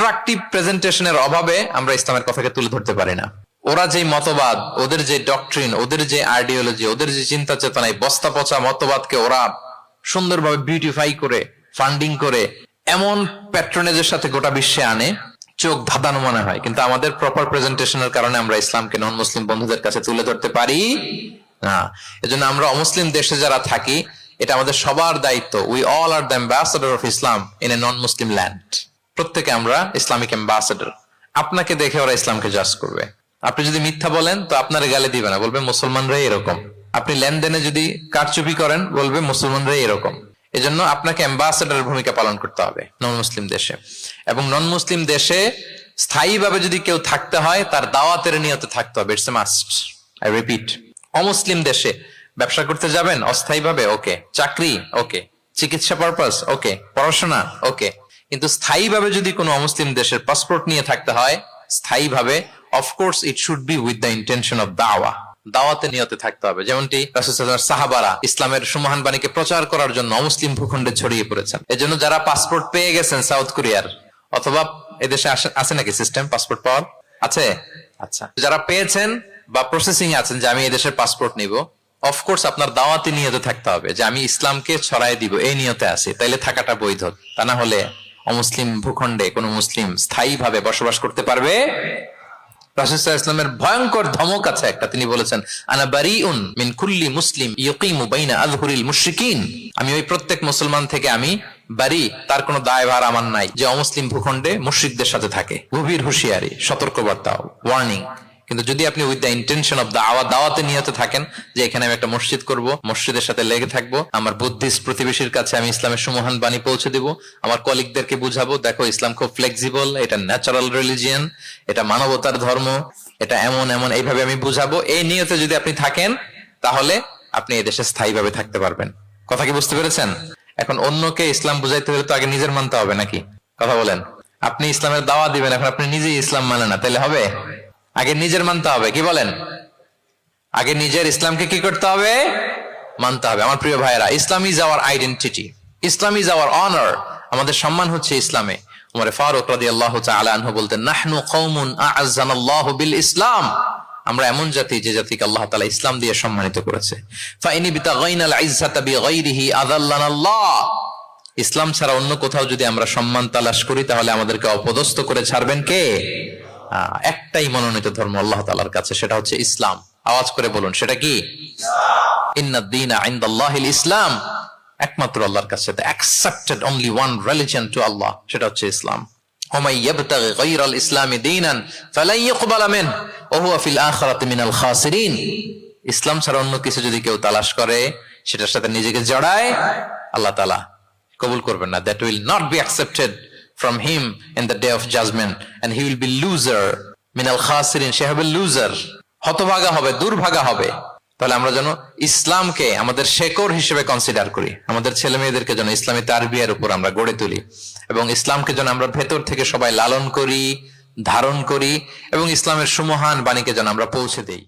Attractive প্রেজেন্টেশনের অভাবে আমরা ইসলামের কথাকে তুলে ধরতে পারি না। ওরা যে মতবাদ, ওদের যে ডক্ট্রিন, ওদের যে আইডিওলজি, ওদের যে চিন্তা চেতনা, এই বস্তা পচা মতবাদকে ওরা সুন্দরভাবে বিউটিফাই করে, ফান্ডিং করে এমন প্যাট্রনেজের সাথে গোটা বিশ্বে আনে, চোখ ধাঁধানো মনে হয়। কিন্তু আমাদের প্রপার প্রেজেন্টেশনের কারণে আমরা ইসলামকে নন মুসলিম বন্ধুদের কাছে তুলে ধরতে পারি না। এজন্য আমরা অমুসলিম দেশে যারা থাকি, এটা আমাদের সবার দায়িত্ব। We all are the ambassador of Islam in a non Muslim land. প্রত্যেকে আমরা ইসলামিক অ্যাম্বাসেডর। আপনাকে দেখে ওরা ইসলামকে জাজ করবে। আপনি যদি মিথ্যা বলেন তো আপনার গালে দিবে না, বলবে মুসলমানরাই এরকম। আপনি লেনদেনে যদি কারচুপি করেন, বলবে মুসলমানরাই এরকম। এজন্য আপনাকে অ্যাম্বাসেডরের ভূমিকা পালন করতে হবে নন মুসলিম দেশে। এবং নন মুসলিম দেশে স্থায়ীভাবে যদি কেউ থাকতে হয়, তার দাওয়াতের নিয়তে থাকতে হবে। It's a must, I repeat. অমুসলিম দেশে ব্যবসা করতে যাবেন অস্থায়ীভাবে, ওকে। চাকরি, ওকে। চিকিৎসা পারপাস, ওকে। পড়াশোনা, ওকে। কিন্তু স্থায়ীভাবে যদি কোনো অমুসলিম দেশের পাসপোর্ট নিয়ে থাকতে হয়, স্থায়ীভাবে, of course it should be with the intention of দাওয়া। দাওয়াতে নিয়তে থাকতে হবে। যেমনটি রাসূল সাল্লাল্লাহু আলাইহি ওয়াসাল্লাম সাহাবারা ইসলামের সুমহান বাণীকে প্রচার করার জন্য অমুসলিম ভূখণ্ডে ছড়িয়ে পড়েছেন। এজন্য যারা পাসপোর্ট পেয়ে গেছেন সাউথ কোরিয়ার, অথবা এদেশে আছে নাকি সিস্টেম পাসপোর্ট পাওয়ার? আছে? আচ্ছা, যারা পেয়েছেন বা প্রসেসিং আছেন যে আমি এদেশের পাসপোর্ট নিব, অফকোর্স আপনার দাওয়াতি নিয়তে থাকতে হবে যে আমি ইসলামকে ছড়াই দিব, এই নিয়তে আছি, তাইলে থাকাটা বৈধ। তা না হলে অমুসলিম ভূখণ্ডে কোন মুসলিম স্থায়ীভাবে বসবাস করতে পারবে? রাসূল সাল্লাল্লাহু আলাইহি ওয়াসাল্লামের ভয়ঙ্কর ধমক আছে একটা। তিনি বলেছেন, আনা বারিউন মিন কুল্লি মুসলিম ইয়াকিমু বাইনা আযহুরিল মুশরিকিন। আমি ওই প্রত্যেক মুসলমান থেকে আমি বারি, তার কোনো দায়ভার আমার নাই, যে অমুসলিম ভূখণ্ডে মুশরিকদের সাথে থাকে। গভীর হুঁশিয়ারি, সতর্কবার্তা, ওয়ার্নিং। কিন্তু যদি আপনি উইথ দ্য ইন্টেনশন অফ দাওয়াতে নিয়তে থাকেন যে এখানে আমি একটা মসজিদ করব, মসজিদের সাথে লেগে থাকবো, আমার বুদ্ধিস্ট প্রতিবেশীর কাছে আমি ইসলামের সুমহান বাণী পৌঁছে দিব, আমার কলিগদেরকে বুঝাবো দেখো ইসলাম খুব ফ্লেক্সিবল, এটা ন্যাচারাল রিলিজিয়ান, এটা মানবতার ধর্ম, এটা এমন এমন, এইভাবে আমি বুঝাবো, এই নিয়তে যদি আপনি থাকেন, তাহলে আপনি এই দেশে স্থায়ীভাবে থাকতে পারবেন। কথা কি বুঝতে পেরেছেন? এখন অন্যকে ইসলাম বুঝাইতে হলে তো আগে নিজের মানতে হবে নাকি? কথা বলেন। আপনি ইসলামের দাওয়া দিবেন, এখন আপনি নিজেই ইসলাম মানে না, তাহলে হবে? আগে নিজের মানতে হবে, কি বলেন? আগে নিজের ইসলামকে কি করতে হবে? মানতে হবে। আমার প্রিয় ভাইয়েরা, Islam is our identity, Islam is our honour. আমাদের সম্মান হচ্ছে ইসলামে। উমর ফারুক রাদিয়াল্লাহু তাআলা আনহু বলতেন, নাহনু কওমুন আ'আজ্জানাল্লাহু বিল ইসলাম। আমরা এমন জাতি যে জাতিকে আল্লাহ তাআলা ইসলাম দিয়ে সম্মানিত করেছে। ফাইনি বিতাগাইনাল ইজ্জাতা বিগাইরিহি আযাল্লানাল্লাহ। ইসলাম ছাড়া অন্য কোথাও যদি আমরা সম্মান তালাশ করি, তাহলে আমাদেরকে অপদস্থ করে ছাড়বেন কে? একটাই মনোনীত ধর্ম আল্লাহ তাআলার কাছে, সেটা হচ্ছে ইসলাম। আওয়াজ করে বলুন, সেটা কি? ইন্নাদ দীনা ইনদাল্লাহিল ইসলাম। একমাত্র আল্লাহর কাছে the accepted only one religion to Allah, সেটা হচ্ছে ইসলাম। ওমাই ইয়াবতাগি গায়রাল ইসলামি দীনান ফালান ইউকবালা মিনহু ওয়া হুয়া ফিল আখিরাতি মিনাল খাসিরিন। ইসলাম ছাড়া অন্য কিছু যদি কেউ তালাশ করে, সেটার সাথে নিজেকে জড়ায়, আল্লাহ তাআলা কবুল করবেন না। That will not be accepted from him in the day of judgment, and he will be loser minal khasirin. সে হবে লুজার, হতভাগা হবে, দুর্ভাগা হবে। তাহলে আমরা যেন ইসলামকে আমাদের শেকড় হিসেবে কনসিডার করি, আমাদের ছেলে মেয়েদেরকে যেন ইসলামী তারবিয়ার উপর আমরা গড়ে তুলি, এবং ইসলামকে যেন আমরা ভেতর থেকে সবাই লালন করি, ধারণ করি, এবং ইসলামের সুমহান বাণীকে যেন আমরা পৌঁছে দেই।